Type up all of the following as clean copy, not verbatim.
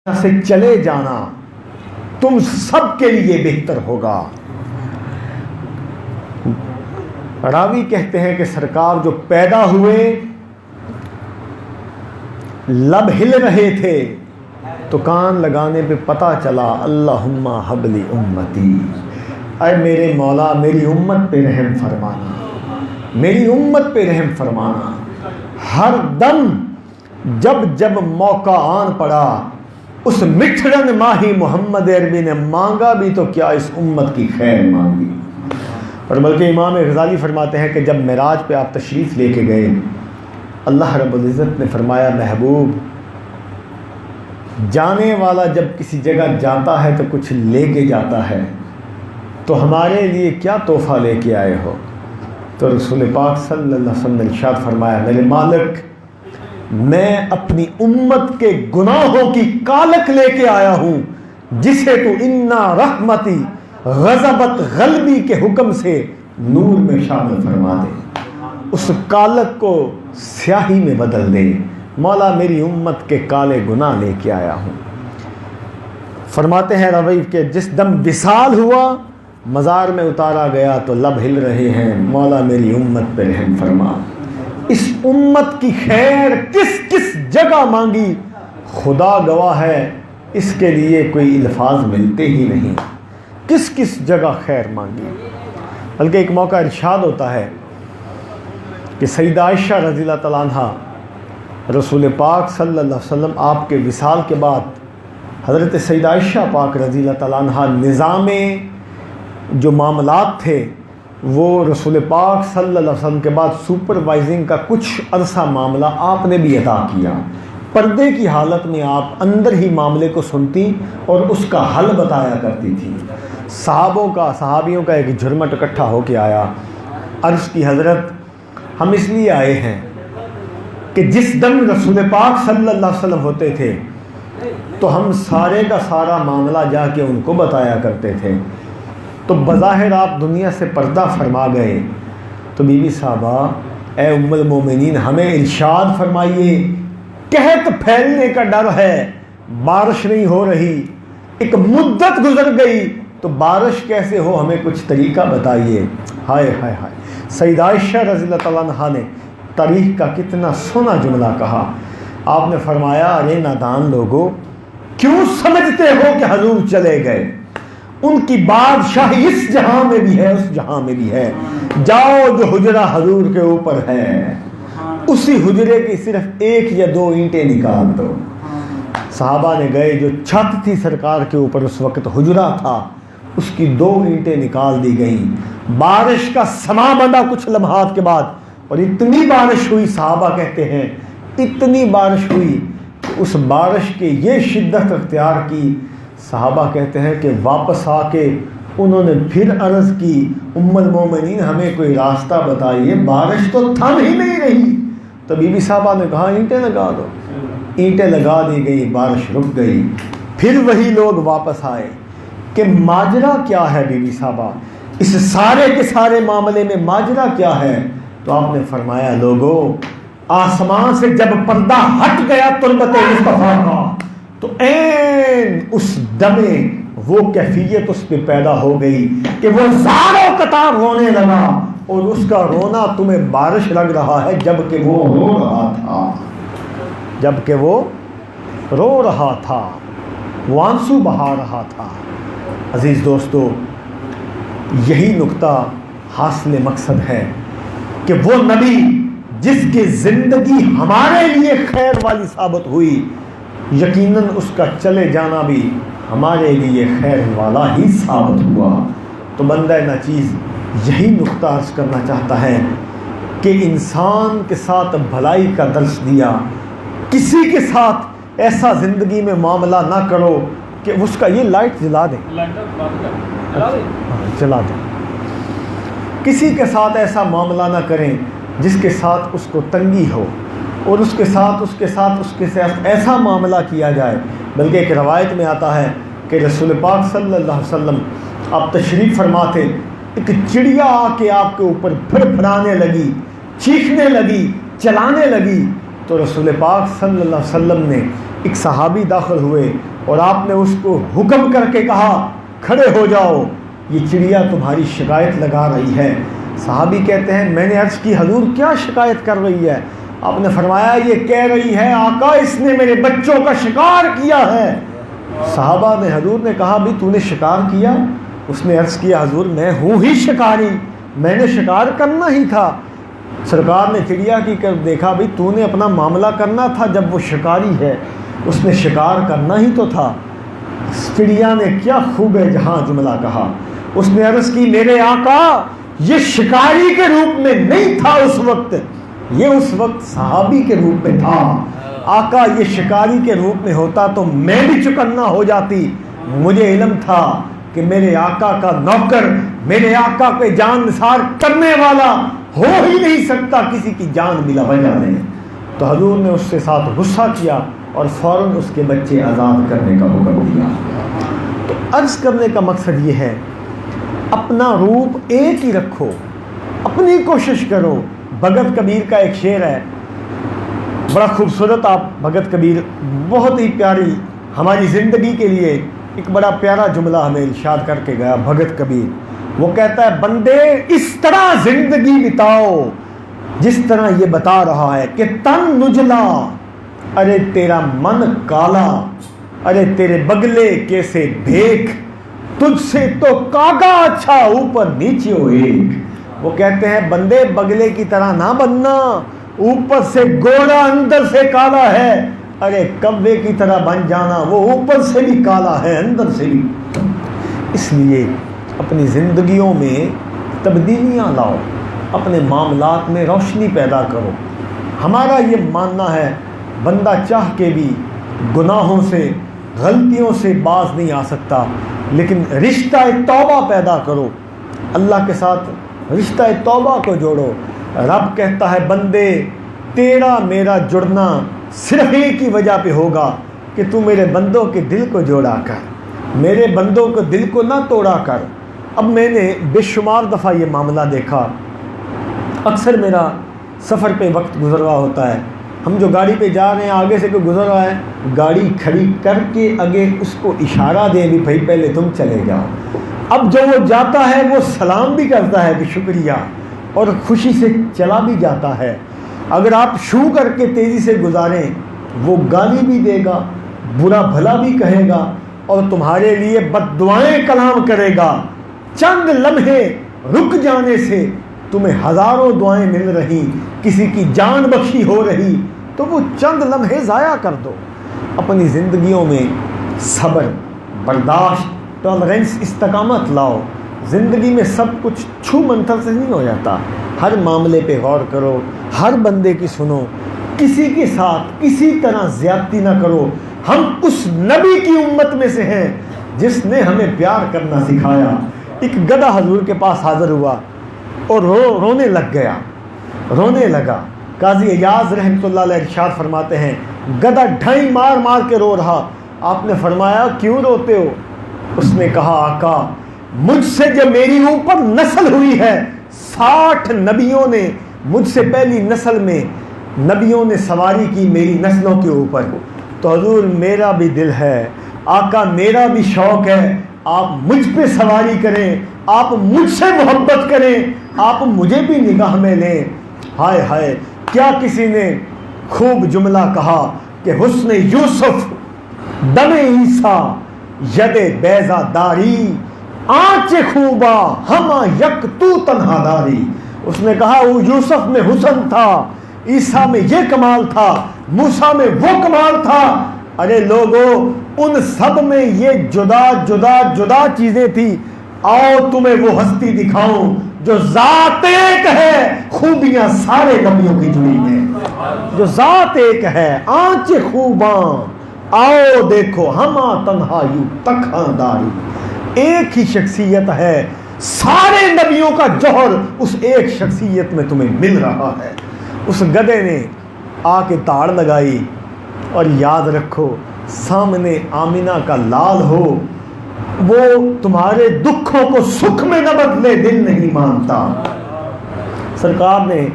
سے چلے جانا تم سب کے لیے بہتر ہوگا۔ راوی کہتے ہیں کہ سرکار جو پیدا ہوئے لب ہل رہے تھے تو کان لگانے پہ پتہ چلا اللہم حبلی امتی، اے میرے مولا میری امت پہ رحم فرمانا، میری امت پہ رحم فرمانا۔ ہر دم جب موقع آن پڑا اس مٹھڑن ماہی محمد عربی نے مانگا بھی تو کیا اس امت کی خیر مانگی۔ اور بلکہ امام غزالی فرماتے ہیں کہ جب معراج پہ آپ تشریف لے کے گئے، اللہ رب العزت نے فرمایا محبوب، جانے والا جب کسی جگہ جاتا ہے تو کچھ لے کے جاتا ہے، تو ہمارے لیے کیا تحفہ لے کے آئے ہو؟ تو رسول پاک صلی اللہ علیہ وسلم نے ارشاد فرمایا میرے مالک، میں اپنی امت کے گناہوں کی کالک لے کے آیا ہوں جسے تو انا رحمتی غضبت غلبی کے حکم سے نور میں شامل فرما دے، اس کالک کو سیاہی میں بدل دے۔ مولا میری امت کے کالے گناہ لے کے آیا ہوں۔ فرماتے ہیں روی کہ جس دم وصال ہوا مزار میں اتارا گیا تو لب ہل رہے ہیں مولا میری امت پہ رحم فرما۔ اس امت کی خیر کس کس جگہ مانگی خدا گواہ ہے، اس کے لیے کوئی الفاظ ملتے ہی نہیں، کس کس جگہ خیر مانگی۔ بلکہ ایک موقع ارشاد ہوتا ہے کہ سیدہ عائشہ رضی اللہ تعالیٰ عنہ رسول پاک صلی اللہ علیہ وسلم آپ کے وصال کے بعد حضرت سیدہ عائشہ پاک رضی اللہ تعالیٰ عنہ نظام جو معاملات تھے وہ رسول پاک صلی اللہ علیہ وسلم کے بعد سپروائزنگ کا کچھ عرصہ معاملہ آپ نے بھی عطا کیا۔ پردے کی حالت میں آپ اندر ہی معاملے کو سنتی اور اس کا حل بتایا کرتی تھی۔ صحابیوں کا ایک جھرمٹ اکٹھا ہو کے آیا، عرض کی حضرت ہم اس لیے آئے ہیں کہ جس دم رسول پاک صلی اللہ علیہ وسلم ہوتے تھے تو ہم سارے کا سارا معاملہ جا کے ان کو بتایا کرتے تھے، تو بظاہر آپ دنیا سے پردہ فرما گئے، تو بی بی صاحبہ اے ام المومنین ہمیں ارشاد فرمائیے، قحط پھیلنے کا ڈر ہے، بارش نہیں ہو رہی، ایک مدت گزر گئی تو بارش کیسے ہو، ہمیں کچھ طریقہ بتائیے۔ ہائے ہائے ہائے، سیدہ عائشہ رضی اللہ تعالیٰ عنہ نے تاریخ کا کتنا سونا جملہ کہا۔ آپ نے فرمایا ارے نادان لوگو، کیوں سمجھتے ہو کہ حضور چلے گئے؟ ان کی بادشاہی اس جہاں میں بھی ہے اس جہاں میں بھی ہے، جاؤ جو حجرہ حضور کے اوپر ہے اسی حجرے کی صرف 1 یا 2 اینٹیں نکال دو۔ صحابہ نے گئے، جو چھت تھی سرکار کے اوپر اس وقت حجرہ تھا، اس کی 2 اینٹیں نکال دی گئیں۔ بارش کا سما بندہ کچھ لمحات کے بعد، اور اتنی بارش ہوئی، صحابہ کہتے ہیں اتنی بارش ہوئی کہ اس بارش کی یہ شدت اختیار کی، صحابہ کہتے ہیں کہ واپس آ کے انہوں نے پھر عرض کی ام المومنین ہمیں کوئی راستہ بتائیے، بارش تو تھم ہی نہیں رہی۔ تو بی بی صاحبہ نے کہا اینٹیں لگا دو، اینٹیں لگا دی گئی، بارش رک گئی۔ پھر وہی لوگ واپس آئے کہ ماجرا کیا ہے بی بی صاحبہ، اس سارے کے سارے معاملے میں ماجرا کیا ہے؟ تو آپ نے فرمایا لوگوں، آسمان سے جب پردہ ہٹ گیا تربت مصطفیٰ کا تو این اس دمے وہ کیفیت اس پہ پیدا ہو گئی کہ وہ زاروں قطار رونے لگا، اور اس کا رونا تمہیں بارش لگ رہا ہے جبکہ وہ رو رہا تھا، جبکہ وہ رو رہا تھا، وہ آنسو بہا رہا تھا۔ عزیز دوستو، یہی نقطہ حاصل مقصد ہے کہ وہ نبی جس کی زندگی ہمارے لیے خیر والی ثابت ہوئی، یقیناً اس کا چلے جانا بھی ہمارے لیے خیر والا ہی ثابت ہوا۔ تو بندہ ناچیز یہی نقطہ عرض کرنا چاہتا ہے کہ انسان کے ساتھ بھلائی کا درس دیا، کسی کے ساتھ ایسا زندگی میں معاملہ نہ کرو کہ اس کا یہ لائٹ جلا دیں، جلا دیں، کسی کے ساتھ ایسا معاملہ نہ کریں جس کے ساتھ اس کو تنگی ہو، اور اس کے ساتھ ایسا معاملہ کیا جائے۔ بلکہ ایک روایت میں آتا ہے کہ رسول پاک صلی اللہ علیہ وسلم آپ تشریف فرما تھے، ایک چڑیا آ کے آپ کے اوپر پھر پھرانے لگی، چیخنے لگی، چلانے لگی، تو رسول پاک صلی اللہ علیہ وسلم نے ایک صحابی داخل ہوئے اور آپ نے اس کو حکم کر کے کہا کھڑے ہو جاؤ، یہ چڑیا تمہاری شکایت لگا رہی ہے۔ صحابی کہتے ہیں میں نے عرض کی حضور کیا شکایت کر رہی ہے؟ آپ نے فرمایا یہ کہہ رہی ہے آقا اس نے میرے بچوں کا شکار کیا ہے۔ صحابہ نے حضور نے کہا بھی تو نے شکار کیا؟ اس نے عرض کیا حضور میں ہوں ہی شکاری، میں نے شکار کرنا ہی تھا۔ سرکار نے چڑیا کی کر دیکھا بھی تو نے اپنا معاملہ کرنا تھا، جب وہ شکاری ہے اس نے شکار کرنا ہی تو تھا۔ چڑیا نے کیا خوب جہاں جملہ کہا، اس نے عرض کی میرے آقا یہ شکاری کے روپ میں نہیں تھا اس وقت، یہ اس وقت صحابی کے روپ میں تھا۔ آقا یہ شکاری کے روپ میں ہوتا تو میں بھی چکنا ہو جاتی، مجھے علم تھا کہ میرے آقا کا نوکر میرے آقا کے جان نثار کرنے والا ہو ہی نہیں سکتا کسی کی جان بلا وجہ نہیں۔ تو حضور نے اس سے ساتھ غصہ کیا اور فوراً اس کے بچے آزاد کرنے کا حکم دیا۔ تو عرض کرنے کا مقصد یہ ہے اپنا روپ ایک ہی رکھو، اپنی کوشش کرو۔ بھگت کبیر کا ایک شعر ہے بڑا خوبصورت، آپ بھگت کبیر بہت ہی پیاری ہماری زندگی کے لیے ایک بڑا پیارا جملہ ہمیں ارشاد کر کے گیا بھگت کبیر۔ وہ کہتا ہے بندے اس طرح زندگی بتاؤ جس طرح یہ بتا رہا ہے کہ تن نجلا، ارے تیرا من کالا، ارے تیرے بگلے کیسے بھیک، تجھ سے تو کاغا اچھا اوپر نیچے ہو ایک۔ وہ کہتے ہیں بندے بگلے کی طرح نہ بننا، اوپر سے گوڑا اندر سے کالا ہے، ارے کبے کی طرح بن جانا، وہ اوپر سے بھی کالا ہے اندر سے بھی۔ اس لیے اپنی زندگیوں میں تبدیلیاں لاؤ، اپنے معاملات میں روشنی پیدا کرو۔ ہمارا یہ ماننا ہے بندہ چاہ کے بھی گناہوں سے غلطیوں سے باز نہیں آ سکتا، لیکن رشتہ توبہ پیدا کرو، اللہ کے ساتھ رشتہ توبہ کو جوڑو۔ رب کہتا ہے بندے تیرا میرا جڑنا صرف ایک ہی وجہ پہ ہوگا کہ تو میرے بندوں کے دل کو جوڑا کر، میرے بندوں کو دل کو نہ توڑا کر۔ اب میں نے بے شمار دفعہ یہ معاملہ دیکھا، اکثر میرا سفر پہ وقت گزر رہا ہوتا ہے، ہم جو گاڑی پہ جا رہے ہیں آگے سے کوئی گزر رہا ہے، گاڑی کھڑی کر کے آگے اس کو اشارہ دیں بھی بھائی پہلے تم چلے جاؤ۔ اب جو وہ جاتا ہے وہ سلام بھی کرتا ہے کہ شکریہ، اور خوشی سے چلا بھی جاتا ہے۔ اگر آپ شو کر کے تیزی سے گزاریں وہ گالی بھی دے گا، برا بھلا بھی کہے گا، اور تمہارے لیے بد دعائیں کلام کرے گا۔ چند لمحے رک جانے سے تمہیں ہزاروں دعائیں مل رہی، کسی کی جان بخشی ہو رہی، تو وہ چند لمحے ضائع کر دو۔ اپنی زندگیوں میں صبر، برداشت، ٹالرنس، استقامت لاؤ۔ زندگی میں سب کچھ چھو منتر سے نہیں ہو جاتا، ہر معاملے پہ غور کرو، ہر بندے کی سنو، کسی کے ساتھ کسی طرح زیادتی نہ کرو۔ ہم اس نبی کی امت میں سے ہیں جس نے ہمیں پیار کرنا سکھایا۔ ایک گدھا حضور کے پاس حاضر ہوا اور رونے لگ گیا، رونے لگا۔ قاضی ایاز رحمۃ اللہ علیہ ارشاد فرماتے ہیں گدھا ڈھائی مار مار کے رو رہا۔ آپ نے فرمایا کیوں روتے ہو؟ اس نے کہا آقا مجھ سے جب میری اوپر نسل ہوئی ہے، 60 نبیوں نے مجھ سے پہلی نسل میں نبیوں نے سواری کی میری نسلوں کے اوپر، تو حضور میرا بھی دل ہے، آقا میرا بھی شوق ہے، آپ مجھ پہ سواری کریں، آپ مجھ سے محبت کریں، آپ مجھے بھی نگاہ میں لیں۔ ہائے ہائے کیا کسی نے خوب جملہ کہا کہ حسن یوسف دم عیسیٰ ید بیضا داری، آنچ خوبا ہما یک تو تنہا داری۔ اس نے کہا وہ یوسف میں حسن تھا، عیسیٰ میں یہ کمال تھا، موسیٰ میں وہ کمال تھا۔ ارے لوگوں ان سب میں یہ جدا جدا جدا چیزیں تھی، آؤ تمہیں وہ ہستی دکھاؤں جو ذات ایک ہے، خوبیاں سارے نبیوں کی جڑی ہیں، جو ذات ایک ہے، آنچ خوباں آؤ دیکھو ہما تنہا یوں تکھاں داری۔ ایک ہی شخصیت ہے، سارے نبیوں کا جوہر اس ایک شخصیت میں تمہیں مل رہا ہے۔ اس گدھے نے آ کے تاڑ لگائی، اور یاد رکھو سامنے آمینہ کا لال ہو، وہ تمہارے دکھوں کو سکھ میں نہ بدلے، دل نہیں مانتا۔ سرکار نے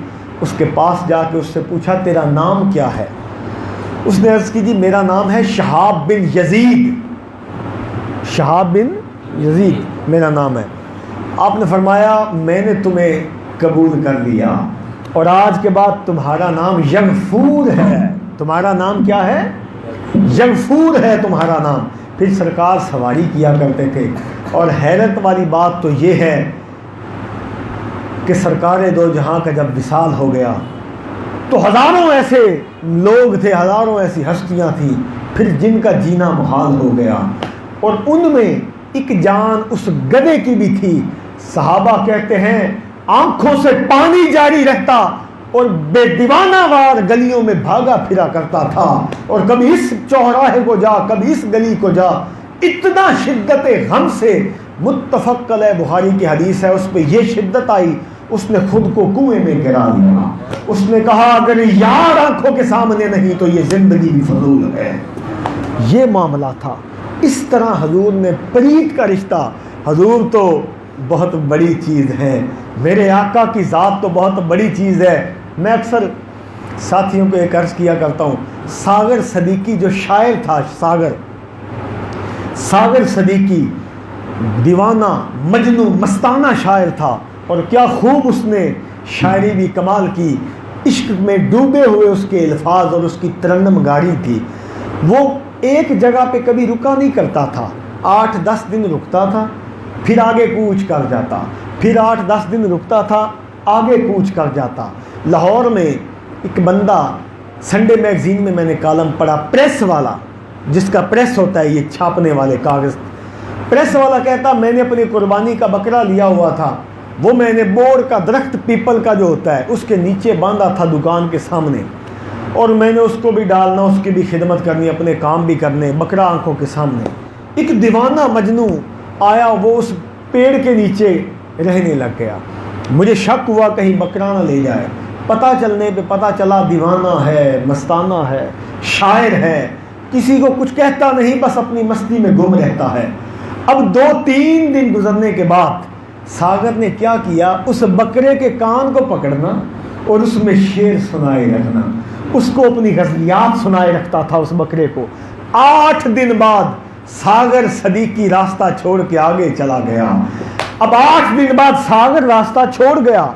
اس کے پاس جا کے اس سے پوچھا تیرا نام کیا ہے؟ اس نے عرض کی جی میرا نام ہے شہاب بن یزید، شہاب بن یزید میرا نام ہے۔ آپ نے فرمایا میں نے تمہیں قبول کر لیا اور آج کے بعد تمہارا نام یغفور ہے۔ تمہارا نام کیا ہے؟ یغفور ہے تمہارا نام۔ پھر سرکار سواری کیا کرتے تھے، اور حیرت والی بات تو یہ ہے کہ سرکار دو جہاں کا جب وصال ہو گیا تو ہزاروں ایسے لوگ تھے، ہزاروں ایسی ہستیاں تھیں پھر جن کا جینا محال ہو گیا، اور ان میں ایک جان اس گدھے کی بھی تھی۔ صحابہ کہتے ہیں آنکھوں سے پانی جاری رہتا اور بے دیوانہ وار گلیوں میں بھاگا پھرا کرتا تھا، اور کبھی اس چوراہے کو جا کبھی اس گلی کو جا، اتنا شدت غم سے، متفق علیہ بخاری کی حدیث ہے، اس پہ یہ شدت آئی اس نے خود کو کنویں میں گرا دیا۔ اس نے کہا اگر یار آنکھوں کے سامنے نہیں تو یہ زندگی بھی فضول ہے۔ یہ معاملہ تھا۔ اس طرح حضور نے پریت کا رشتہ، حضور تو بہت بڑی چیز ہے، میرے آقا کی ذات تو بہت بڑی چیز ہے۔ میں اکثر ساتھیوں کو ایک عرض کیا کرتا ہوں، ساغر صدیقی جو شاعر تھا، ساغر صدیقی دیوانہ مجنوں مستانہ شاعر تھا، اور کیا خوب اس نے شاعری بھی کمال کی، عشق میں ڈوبے ہوئے اس کے الفاظ اور اس کی ترنم گاری تھی۔ وہ ایک جگہ پہ کبھی رکا نہیں کرتا تھا، 8-10 دن رکتا تھا پھر آگے کوچ کر جاتا، پھر 8-10 دن رکتا تھا آگے کوچ کر جاتا۔ لاہور میں ایک بندہ، سنڈے میگزین میں نے کالم پڑھا، پریس والا، جس کا پریس ہوتا ہے یہ چھاپنے والے کاغذ، پریس والا کہتا میں نے اپنی قربانی کا بکرا لیا ہوا تھا، وہ میں نے بور کا درخت پیپل کا جو ہوتا ہے اس کے نیچے باندھا تھا دکان کے سامنے، اور میں نے اس کو بھی ڈالنا، اس کی بھی خدمت کرنی، اپنے کام بھی کرنے، بکرا آنکھوں کے سامنے۔ ایک دیوانہ مجنوں آیا، وہ اس پیڑ کے نیچے رہنے لگ گیا۔ مجھے شک ہوا کہیں بکرا نہ لے جائے، پتہ چلنے پہ پتہ چلا دیوانہ ہے، مستانہ ہے، شاعر ہے، کسی کو کچھ کہتا نہیں، بس اپنی مستی میں گم رہتا ہے۔ اب 2-3 دن گزرنے کے بعد ساگر نے کیا کیا، اس بکرے کے کان کو پکڑنا اور اس میں شعر سنائے رکھنا، اس کو اپنی غزلیات سنائے رکھتا تھا اس بکرے کو۔ 8 دن بعد ساگر صدیقی راستہ چھوڑ کے آگے چلا گیا۔ اب 8 دن بعد ساگر راستہ چھوڑ گیا۔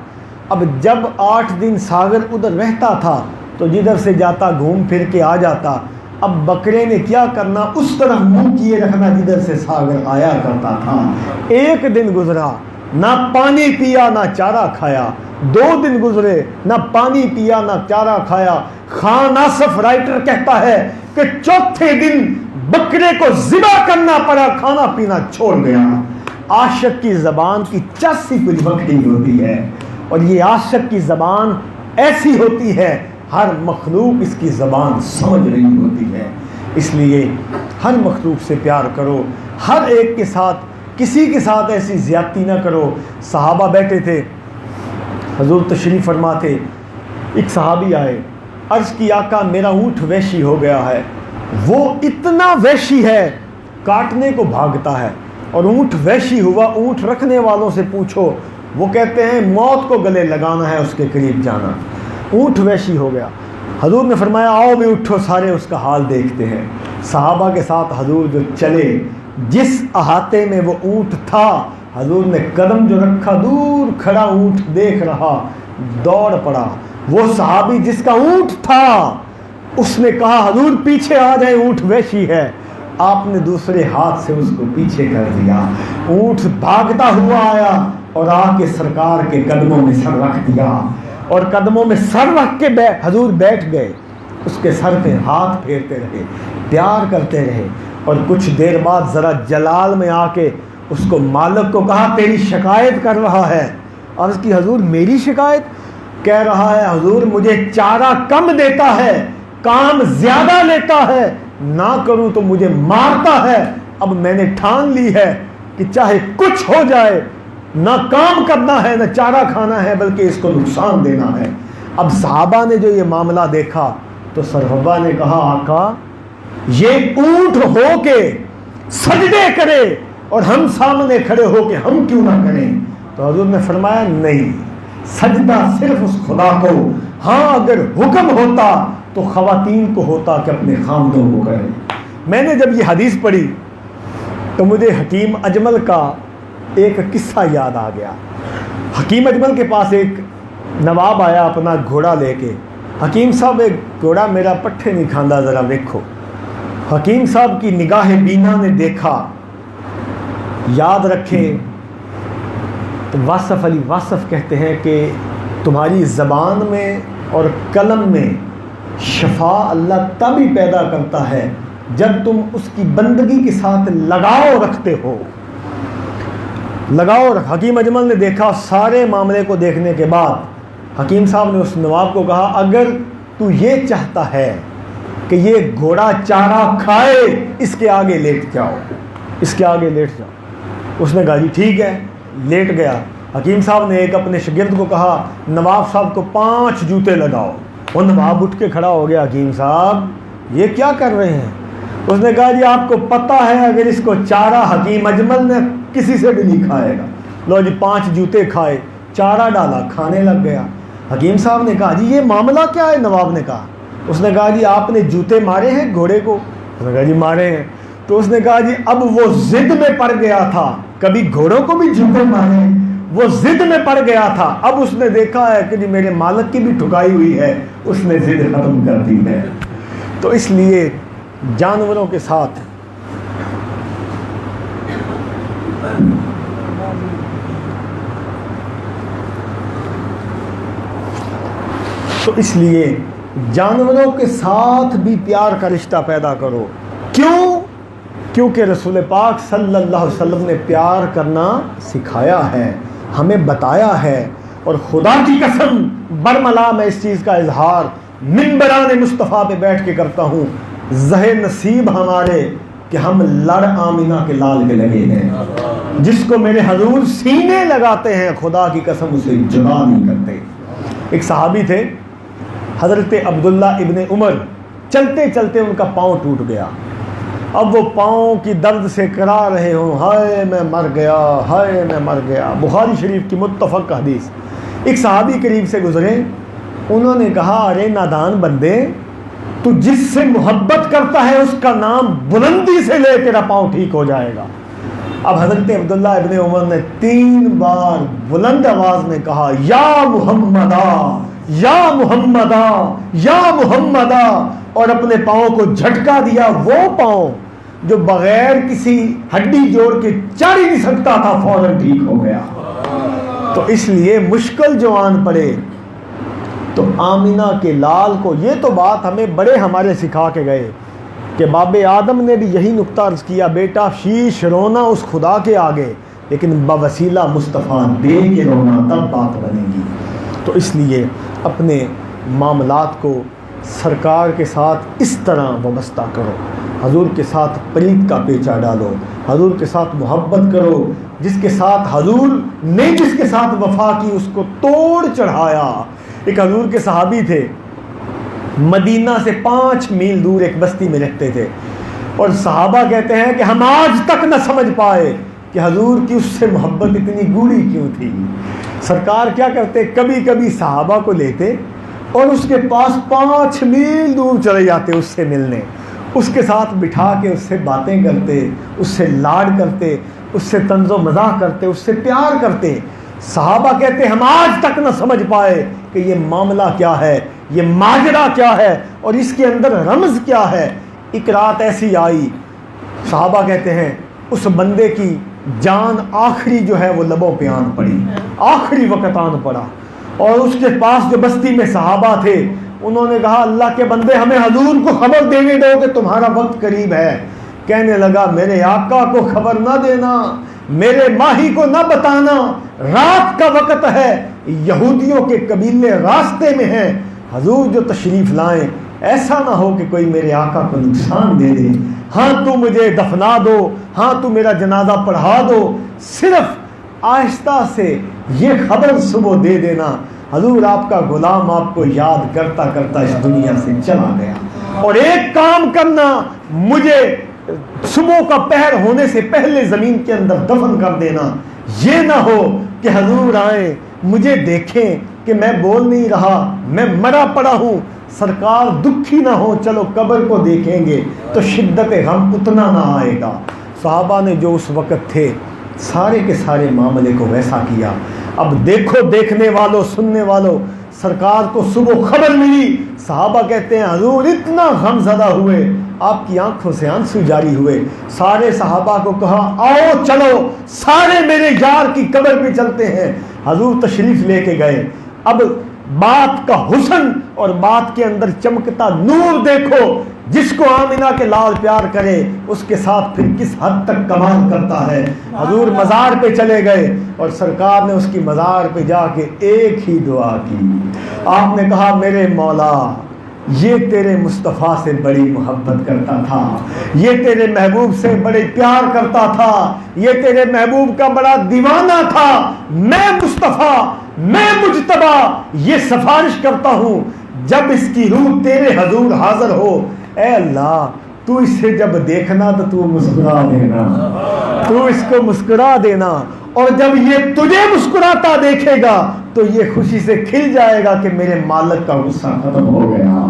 اب جب 8 دن ساگر ادھر رہتا تھا تو جدھر سے جاتا گھوم پھر کے آ جاتا۔ اب بکرے نے کیا کرنا، اس طرح منہ کیے رکھنا جدھر سے ساگر آیا کرتا تھا۔ 1 دن گزرا، نہ پانی پیا نہ چارہ کھایا۔ 2 دن گزرے، نہ پانی پیا نہ چارہ کھایا۔ خان آصف رائٹر کہتا ہے کہ 4تھے دن بکرے کو ذبح کرنا پڑا، کھانا پینا چھوڑ گیا۔ عاشق کی زبان کی چاسی کچھ بکری ہوتی ہے، اور یہ عاشق کی زبان ایسی ہوتی ہے ہر مخلوق اس کی زبان سمجھ رہی ہوتی ہے۔ اس لیے ہر مخلوق سے پیار کرو، ہر ایک کے ساتھ، کسی کے ساتھ ایسی زیادتی نہ کرو۔ صحابہ بیٹھے تھے، حضور تشریف فرما تھے، ایک صحابی آئے، عرض کی آقا میرا اونٹ وحشی ہو گیا ہے۔ وہ اتنا وحشی ہے کاٹنے کو بھاگتا ہے، اور اونٹ وحشی ہوا، اونٹ رکھنے والوں سے پوچھو، وہ کہتے ہیں موت کو گلے لگانا ہے اس کے قریب جانا۔ اونٹ وحشی ہو گیا۔ حضور نے فرمایا آؤ بھی اٹھو، سارے اس کا حال دیکھتے ہیں۔ صحابہ کے ساتھ حضور جو چلے، جس احاطے میں وہ اونٹ تھا، حضور نے قدم جو رکھا، دور کھڑا اونٹ دیکھ رہا، دوڑ پڑا۔ وہ صحابی جس کا اونٹ تھا اس نے کہا حضور پیچھے آ جائیں، اونٹ وحشی ہے۔ آپ نے دوسرے ہاتھ سے اس کو پیچھے کر دیا۔ اونٹ بھاگتا ہوا آیا اور آ کے سرکار کے قدموں میں سر رکھ دیا، اور قدموں میں سر رکھ کے حضور بیٹھ گئے، اس کے سر پہ ہاتھ پھیرتے رہے، پیار کرتے رہے، اور کچھ دیر بعد ذرا جلال میں آ کے اس کو مالک کو کہا تیری شکایت کر رہا ہے۔ عرض کی حضور میری شکایت؟ کہہ رہا ہے حضور مجھے چارہ کم دیتا ہے، کام زیادہ لیتا ہے، نہ کروں تو مجھے مارتا ہے۔ اب میں نے ٹھان لی ہے کہ چاہے کچھ ہو جائے، نہ کام کرنا ہے نہ چارہ کھانا ہے، بلکہ اس کو نقصان دینا ہے۔ اب صحابہ نے جو یہ معاملہ دیکھا تو سرحبہ نے کہا آقا یہ اونٹ ہو کے سجدے کرے اور ہم سامنے کھڑے ہو کے ہم کیوں نہ کریں؟ تو حضور نے فرمایا نہیں، سجدہ صرف اس خدا کو، ہاں اگر حکم ہوتا تو خواتین کو ہوتا کہ اپنے خامدوں کو کریں۔ میں نے جب یہ حدیث پڑھی تو مجھے حکیم اجمل کا ایک قصہ یاد آ گیا۔ حکیم اجمل کے پاس ایک نواب آیا اپنا گھوڑا لے کے۔ حکیم صاحب ایک گھوڑا میرا پٹھے نہیں کھاندا، ذرا دیکھو۔ حکیم صاحب کی نگاہ بینا نے دیکھا، یاد رکھیں واصف علی واصف کہتے ہیں کہ تمہاری زبان میں اور قلم میں شفا اللہ تب ہی پیدا کرتا ہے جب تم اس کی بندگی کے ساتھ لگاؤ رکھتے ہو۔ لگاؤ حکیم اجمل نے دیکھا، سارے معاملے کو دیکھنے کے بعد حکیم صاحب نے اس نواب کو کہا اگر تو یہ چاہتا ہے کہ یہ گھوڑا چارہ کھائے اس کے آگے لیٹ جاؤ، اس کے آگے لیٹ جاؤ۔ اس نے کہا جی ٹھیک ہے، لیٹ گیا۔ حکیم صاحب نے ایک اپنے شاگرد کو کہا نواب صاحب کو 5 جوتے لگاؤ۔ وہ نواب اٹھ کے کھڑا ہو گیا، حکیم صاحب یہ کیا کر رہے ہیں؟ اس نے کہا جی آپ کو پتہ ہے اگر اس کو چارہ حکیم اجمل نے کسی سے بھی نہیں کھائے گا۔ لو جی 5 جوتے کھائے، چارہ ڈالا، کھانے لگ گیا۔ حکیم صاحب نے کہا جی یہ معاملہ کیا ہے؟ نواب نے کہا، اس نے کہا جی آپ نے جوتے مارے ہیں گھوڑے کو؟ اس نے کہا جی مارے ہیں۔ تو اس نے کہا جی اب وہ ضد میں پڑ گیا تھا، کبھی گھوڑوں کو بھی جوتے مارے، وہ ضد میں پڑ گیا تھا، اب اس نے دیکھا ہے کہ جی میرے مالک کی بھی ٹھکائی ہوئی ہے، اس نے ضد ختم کر دی ہے۔ تو اس لیے جانوروں کے ساتھ جانوروں کے ساتھ بھی پیار کا رشتہ پیدا کرو۔ کیوں؟ کیونکہ رسول پاک صلی اللہ علیہ وسلم نے پیار کرنا سکھایا ہے، ہمیں بتایا ہے۔ اور خدا کی قسم برملا میں اس چیز کا اظہار منبران مصطفیٰ پہ بیٹھ کے کرتا ہوں، زہ نصیب ہمارے کہ ہم لڑ آمینہ کے لال کے لگے ہیں۔ جس کو میرے حضور سینے لگاتے ہیں خدا کی قسم اسے جدا نہیں کرتے۔ ایک صحابی تھے حضرت عبداللہ ابن عمر، چلتے چلتے ان کا پاؤں ٹوٹ گیا۔ اب وہ پاؤں کی درد سے کرا رہے ہوں، ہائے میں مر گیا، ہائے میں مر گیا۔ بخاری شریف کی متفق حدیث۔ ایک صحابی قریب سے گزرے، انہوں نے کہا ارے نادان بندے، تو جس سے محبت کرتا ہے اس کا نام بلندی سے لے تیرا پاؤں ٹھیک ہو جائے گا۔ اب حضرت عبداللہ ابن عمر نے 3 بار بلند آواز میں کہا یا محمدہ، یا محمدہ، یا محمدہ، اور اپنے پاؤں کو جھٹکا دیا۔ وہ پاؤں جو بغیر کسی ہڈی جوڑ کے چل ہی نہیں سکتا تھا فوراً ٹھیک ہو گیا۔ تو اس لیے مشکل جو آن پڑے تو آمینہ کے لال کو، یہ تو بات ہمیں بڑے ہمارے سکھا کے گئے کہ باب آدم نے بھی یہی نقطہ عرض کیا، بیٹا شیش رونا اس خدا کے آگے، لیکن بوسیلہ مصطفیٰ دے کے رونا تب بات بنے گی۔ تو اس لیے اپنے معاملات کو سرکار کے ساتھ اس طرح وابستہ کرو، حضور کے ساتھ پلیت کا پیچا ڈالو، حضور کے ساتھ محبت کرو، جس کے ساتھ حضور نے جس کے ساتھ وفا کی اس کو توڑ چڑھایا۔ ایک حضور کے صحابی تھے، مدینہ سے 5 میل دور ایک بستی میں رہتے تھے، اور صحابہ کہتے ہیں کہ ہم آج تک نہ سمجھ پائے کہ حضور کی اس سے محبت اتنی گوڑی کیوں تھی۔ سرکار کیا کرتے، کبھی کبھی صحابہ کو لیتے اور اس کے پاس 5 میل دور چلے جاتے اس سے ملنے، اس کے ساتھ بٹھا کے اس سے باتیں کرتے، اس سے لاڈ کرتے، اس سے طنز و مزاح کرتے، اس سے پیار کرتے۔ صحابہ کہتے ہم آج تک نہ سمجھ پائے کہ یہ معاملہ کیا ہے، یہ ماجرا کیا ہے، اور اس کے اندر رمز کیا ہے۔ ایک رات ایسی آئی، صحابہ کہتے ہیں اس بندے کی جان آخری جو ہے وہ لبوں پہ آن پڑی، آخری وقت آن پڑا، اور اس کے پاس جو بستی میں صحابہ تھے انہوں نے کہا اللہ کے بندے ہمیں حضور کو خبر دینے دو کہ تمہارا وقت قریب ہے۔ کہنے لگا میرے آقا کو خبر نہ دینا، میرے ماہی کو نہ بتانا، رات کا وقت ہے، یہودیوں کے قبیلے راستے میں ہیں، حضور جو تشریف لائیں ایسا نہ ہو کہ کوئی میرے آقا کو نقصان دے دے۔ ہاں تو مجھے دفنا دو، ہاں تو میرا جنازہ پڑھا دو، صرف آہستہ سے یہ خبر صبح دے دینا حضور آپ کا غلام آپ کو یاد کرتا کرتا اس دنیا سے چلا گیا، اور ایک کام کرنا، مجھے صبح کا پہر ہونے سے پہلے زمین کے اندر دفن کر دینا، یہ نہ ہو کہ حضور آئیں مجھے دیکھیں کہ میں بول نہیں رہا، میں مرا پڑا ہوں، سرکار دکھی نہ ہو، چلو قبر کو دیکھیں گے تو شدت غم اتنا نہ آئے گا۔ صحابہ نے جو اس وقت تھے سارے کے سارے معاملے کو ویسا کیا۔ اب دیکھو دیکھنے والوں، سننے والوں، سرکار کو صبح خبر ملی، صحابہ کہتے ہیں حضور اتنا غم زدہ ہوئے، آپ کی آنکھوں سے آنسو جاری ہوئے۔ سارے صحابہ کو کہا آؤ چلو سارے میرے یار کی قبر پہ چلتے ہیں۔ حضور تشریف لے کے گئے۔ اب بات کا حسن اور بات کے اندر چمکتا نور دیکھو، جس کو آمنہ کے لال پیار کرے اس کے ساتھ پھر کس حد تک کمال کرتا ہے۔ حضور مزار پہ چلے گئے اور سرکار نے اس کی مزار پہ جا کے ایک ہی دعا کی۔ آپ نے کہا میرے مولا، یہ تیرے مصطفیٰ سے بڑی محبت کرتا تھا، یہ تیرے محبوب سے بڑے پیار کرتا تھا، یہ تیرے محبوب کا بڑا دیوانہ تھا، میں مصطفیٰ، میں مجتبیٰ یہ سفارش کرتا ہوں جب اس کی روح تیرے حضور حاضر ہو، اے اللہ تو اسے جب دیکھنا تو مسکرا دینا، تو اس کو مسکرا دینا، اور جب یہ تجھے مسکراتا دیکھے گا تو یہ خوشی سے کھل جائے گا کہ میرے مالک کا غصہ ختم ہو گیا،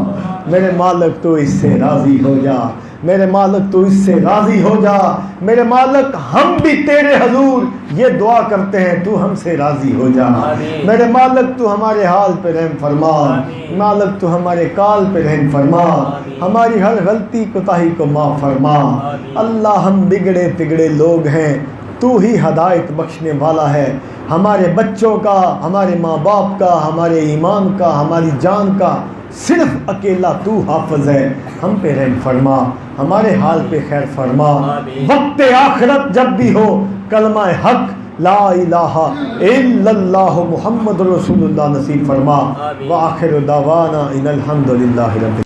میرے مالک تو اس سے راضی ہو جا، میرے مالک تو اس سے راضی ہو جا، میرے مالک ہم بھی تیرے حضور یہ دعا کرتے ہیں تو ہم سے راضی ہو جا، میرے مالک تو ہمارے حال پہ رحم فرما، مالک تو ہمارے کال پہ رحم فرما، ہماری ہر غلطی کوتاہی کو معاف فرما۔ اللہ ہم بگڑے تگڑے لوگ ہیں، تو ہی ہدایت بخشنے والا ہے، ہمارے بچوں کا، ہمارے ماں باپ کا، ہمارے ایمان کا، ہماری جان کا صرف اکیلا تو حافظ ہے، ہم پہ رحم فرما، ہمارے حال پہ خیر فرما۔ وقت آخرت جب بھی ہو کلمہ حق لا الہ الا اللہ محمد رسول اللہ نصیب فرما۔ وآخر دعوانا ان الحمد للہ رب